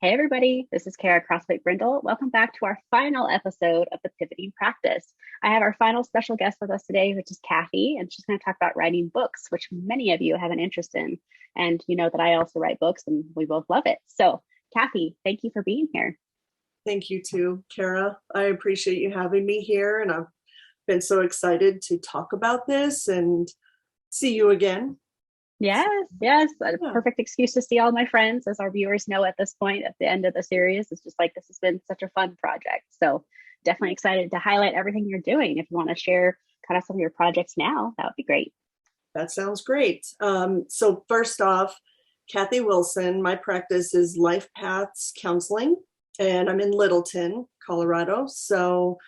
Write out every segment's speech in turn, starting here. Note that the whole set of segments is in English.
Hey everybody, this is Kara CrossFit Brindle. Welcome back to our final episode of the Pivoting Practice. I have our final special guest with us today, which is Kathy, and she's going to talk about writing books, which many of you have an interest in. And you know that I also write books and we both love it. So, Kathy, thank you for being here. Thank you too, Kara. I appreciate you having me here, and I've been so excited to talk about this and see you again. Yes, a Yeah, perfect excuse to see all my friends. As our viewers know at this point, at the end of the series, it's just like this has been such a fun project. So, definitely excited to highlight everything you're doing. If you want to share kind of some of your projects now, that would be great. that sounds great. So first off, Kathy Wilson, my practice is Life Paths Counseling, and I'm in Littleton, Colorado. So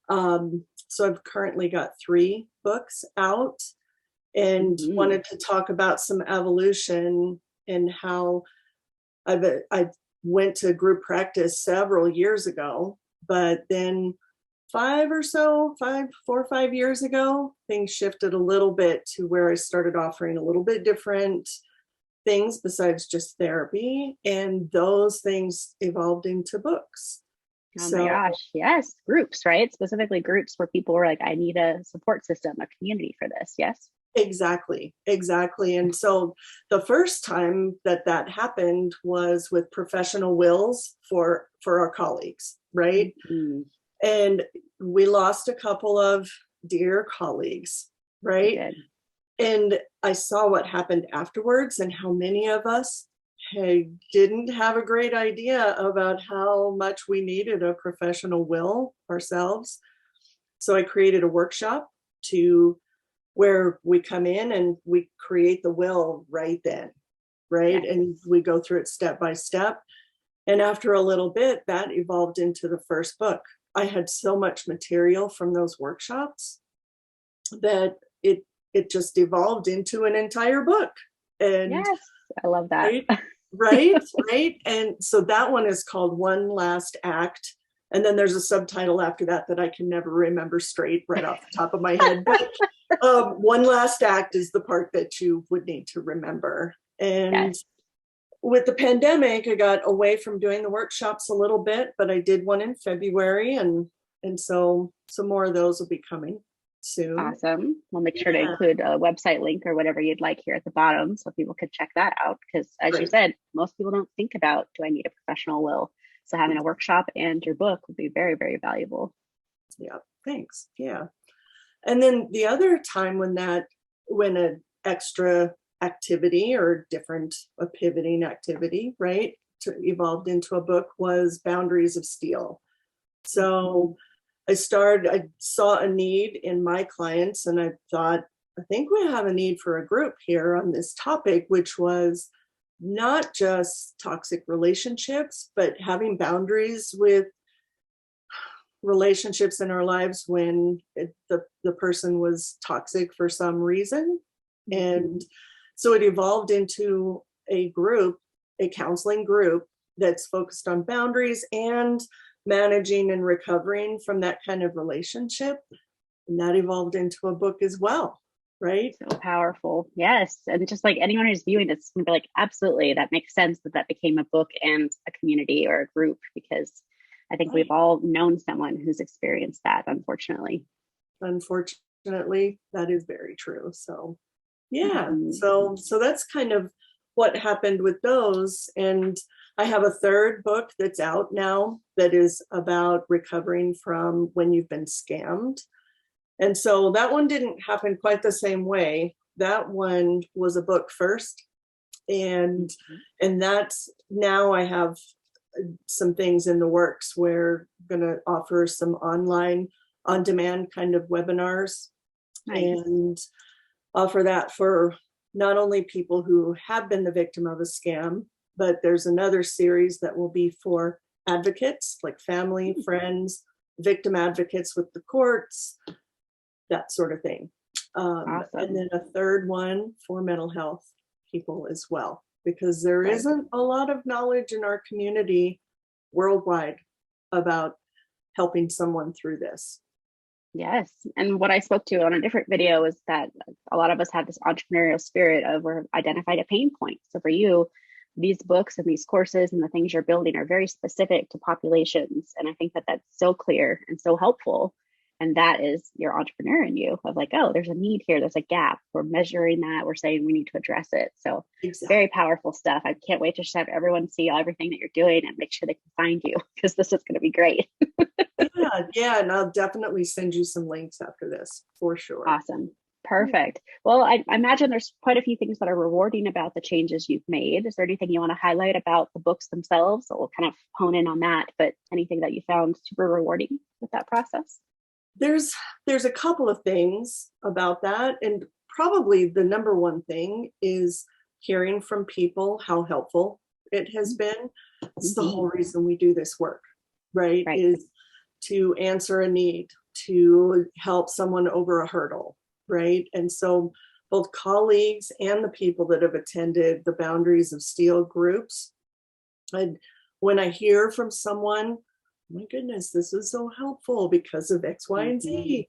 I've currently got 3 books out, and Mhm. wanted to talk about some evolution and how I went to group practice several years ago, but then 4 or 5 years ago, things shifted a little bit to where I started offering a little bit different things besides just therapy, and those things evolved into books. Oh my So gosh. Yes. Groups, right? Specifically groups where people were like, I need a support system, a community for this. Yes. exactly. And so the first time that that happened was with professional wills for our colleagues, right? Mhm. And we lost a couple of dear colleagues, We right? did. And I saw what happened afterwards and how many of us didn't have a great idea about how much we needed a professional will ourselves. So I created a workshop to where we come in and we create the will right then, right? Yes. And we go through it step by step. And after a little bit, that evolved into the first book. I had so much material from those workshops that it just evolved into an entire book. And Yes. I love that. right, right. And so that one is called One Last Act. And then there's a subtitle after that that I can never remember straight right off the top of my head. But One Last Act is the part that you would need to remember. And Yes. with the pandemic, I got away from doing the workshops a little bit, but I did one in February, and so some more of those will be coming soon. Awesome. We'll make sure to Yeah, include a website link or whatever you'd like here at the bottom so people could check that out. Because as you great. said, most people don't think about, do I need a professional will? So having a workshop and your book would be very, very valuable. Yeah, thanks. Yeah. And then the other time when an extra activity or different a pivoting activity, right, evolved into a book was Boundaries of Steel. Mhm. So I saw a need in my clients, and I thought, I think we have a need for a group here on this topic, which was not just toxic relationships, but having boundaries with relationships in our lives when the person was toxic for some reason. And Mhm. so it evolved into a group, a counseling group that's focused on boundaries and managing and recovering from that kind of relationship. And that evolved into a book as well, right? So powerful. Yes. And just like anyone who's viewing this can be like, absolutely, that makes sense that that became a book and a community or a group because I think we've Right. all known someone who's experienced that, unfortunately. Unfortunately, that is very true. So yeah, Mhm. so that's kind of what happened with those. And I have a third book that's out now that is about recovering from when you've been scammed. And so that one didn't happen quite the same way. That one was a book first, and Mhm. that's now I have some things in the works where I'm going to offer some online on demand kind of webinars, Nice. and offer that for not only people who have been the victim of a scam, but there's another series that will be for advocates like family, Hmm. friends, victim advocates with the courts, that sort of thing. And Awesome. then a third one for mental health people as well, because there Right. isn't a lot of knowledge in our community worldwide about helping someone through this. Yes. And what I spoke to on a different video is that a lot of us have this entrepreneurial spirit of we're identified a pain point. So for you, these books and these courses and the things you're building are very specific to populations. And I think that that's so clear and so helpful. And that is your entrepreneur in you of like, oh, there's a need here. There's a gap. We're measuring that. We're saying we need to address it. So Exactly. very powerful stuff. I can't wait to have everyone see everything that you're doing and make sure they can find you because this is going to be great. Yeah, and I'll definitely send you some links after this for sure. Awesome. Perfect. Well, I imagine there's quite a few things that are rewarding about the changes you've made. Is there anything you want to highlight about the books themselves? So we'll kind of hone in on that, but anything that you found super rewarding with that process? There's a couple of things about that, and probably the number one thing is hearing from people how helpful it has been. It's the whole reason we do this work, right? Right. Is to answer a need, to help someone over a hurdle, right? And so both colleagues and the people that have attended the Boundaries of Steel groups, and when I hear from someone, my goodness, this is so helpful because of X, Y, and Z.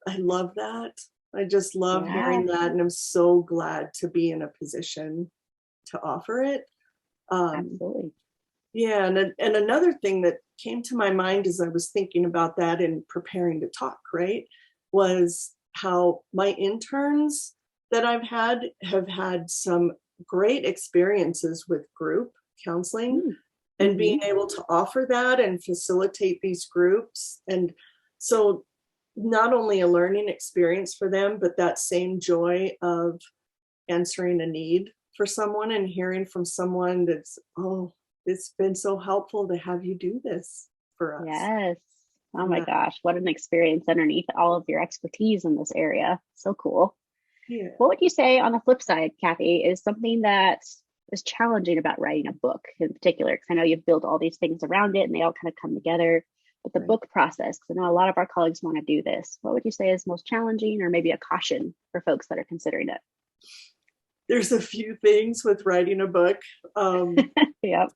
I love that. I just love hearing that. And I'm so glad to be in a position to offer it. Absolutely. Yeah. And another thing that came to my mind as I was thinking about that and preparing to talk, right, was how my interns that I've had have had some great experiences with group counseling and being able to offer that and facilitate these groups. And so not only a learning experience for them, but that same joy of answering a need for someone and hearing from someone that's, oh, it's been so helpful to have you do this for us. Yes. Oh my gosh, what an experience underneath all of your expertise in this area. So cool. Yeah. What would you say on the flip side, Kathy, is something that is challenging about writing a book in particular? Because I know you've built all these things around it and they all kind of come together. But the book process, because I know a lot of our colleagues want to do this. What would you say is most challenging or maybe a caution for folks that are considering it? There's a few things with writing a book. Yep.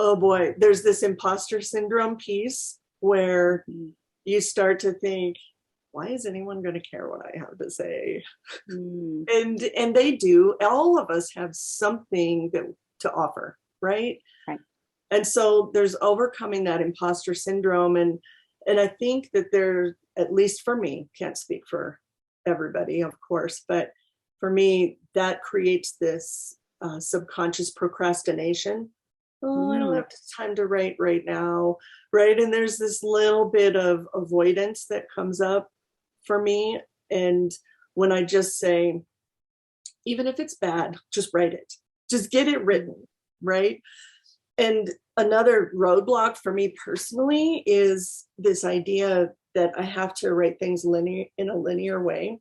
Oh boy, there's this imposter syndrome piece where you start to think, why is anyone going to care what I have to say? And they do. All of us have something to offer, right? Right. And so there's overcoming that imposter syndrome. And I think that there, at least for me, can't speak for everybody, of course, but for me, that creates this subconscious procrastination. Oh, I don't have time to write right now, right? And there's this little bit of avoidance that comes up for me. And when I just say, even if it's bad, just write it, just get it written, right? And another roadblock for me personally is this idea that I have to write things in a linear way.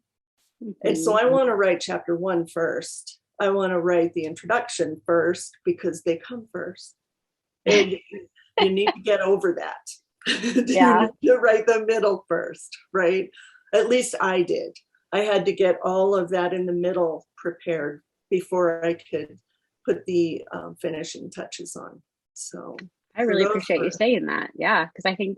And so I want to write chapter 1 first. I want to write the introduction first because they come first. And you need to get over that. You need to write the middle first, right? At least I did. I had to get all of that in the middle prepared before I could put the finishing touches on. So I really appreciate you saying that. Yeah, because I think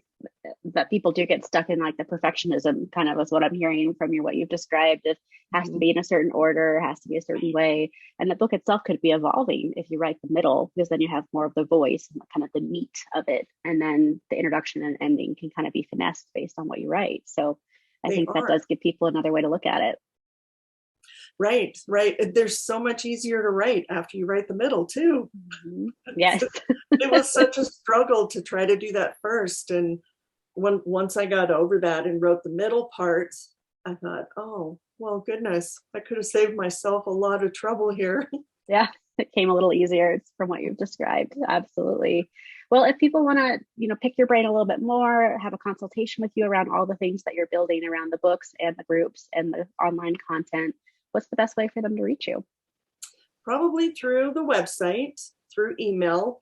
that people do get stuck in like the perfectionism kind of is what I'm hearing from you, what you've described. It has to be in a certain order, has to be a certain way. And the book itself could be evolving if you write the middle, because then you have more of the voice and kind of the meat of it. And then the introduction and ending can kind of be finessed based on what you write. So I think that does give people another way to look at it. Right. They're so much easier to write after you write the middle too. Yes. It was such a struggle to try to do that first. And once I got over that and wrote the middle parts, I thought, oh, well, goodness, I could have saved myself a lot of trouble here. Yeah, it came a little easier from what you've described. Absolutely. Well, if people want to, pick your brain a little bit more, have a consultation with you around all the things that you're building around the books and the groups and the online content, what's the best way for them to reach you? Probably through the website, through email.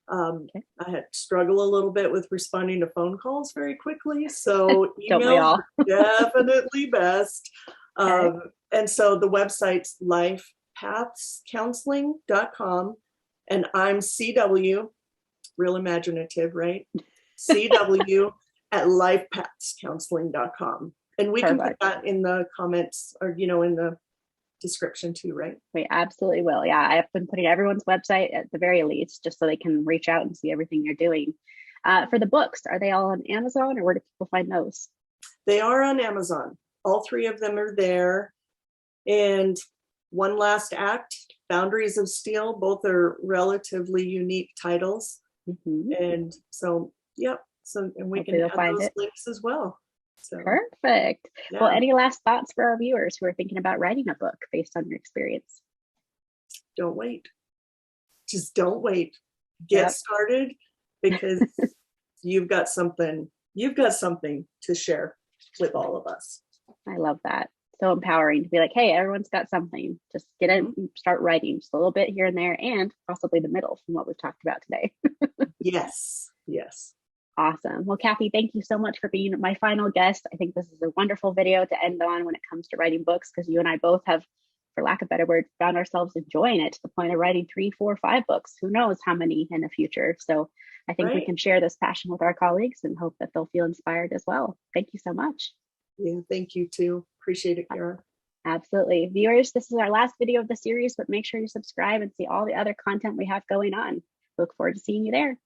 I had struggled a little bit with responding to phone calls very quickly. So email is definitely best. And so the website's lifepathscounseling.com. And I'm CW, real imaginative, right? CW at lifepathscounseling.com. And we can put that in the comments or, in the description too, right? We absolutely will. Yeah, I've been putting everyone's website at the very least, just so they can reach out and see everything you're doing. For the books, are they all on Amazon, or where do people find those? They are on Amazon. All three of them are there. And One Last Act, Boundaries of Steel, both are relatively unique titles. Mm-hmm. And so, yep. So, and we Hopefully can they'll add find those it. links as well. So, Perfect. Well, yeah, any last thoughts for our viewers who are thinking about writing a book based on your experience? don't wait. Just don't wait. Get Yep. started, because you've got something to share with all of us. I love that. So empowering to be like, hey, everyone's got something. Just get it and start writing just a little bit here and there, and possibly the middle from what we've talked about today. Yes. Yes. Awesome. Well, Kathy, thank you so much for being my final guest. I think this is a wonderful video to end on when it comes to writing books, because you and I both have, for lack of a better word, found ourselves enjoying it to the point of writing 3, 4, 5 books. Who knows how many in the future? So I think we Right. can share this passion with our colleagues and hope that they'll feel inspired as well. Thank you so much. Yeah. Thank you too. Appreciate it, Kara. Absolutely. Viewers, this is our last video of the series, but make sure you subscribe and see all the other content we have going on. Look forward to seeing you there.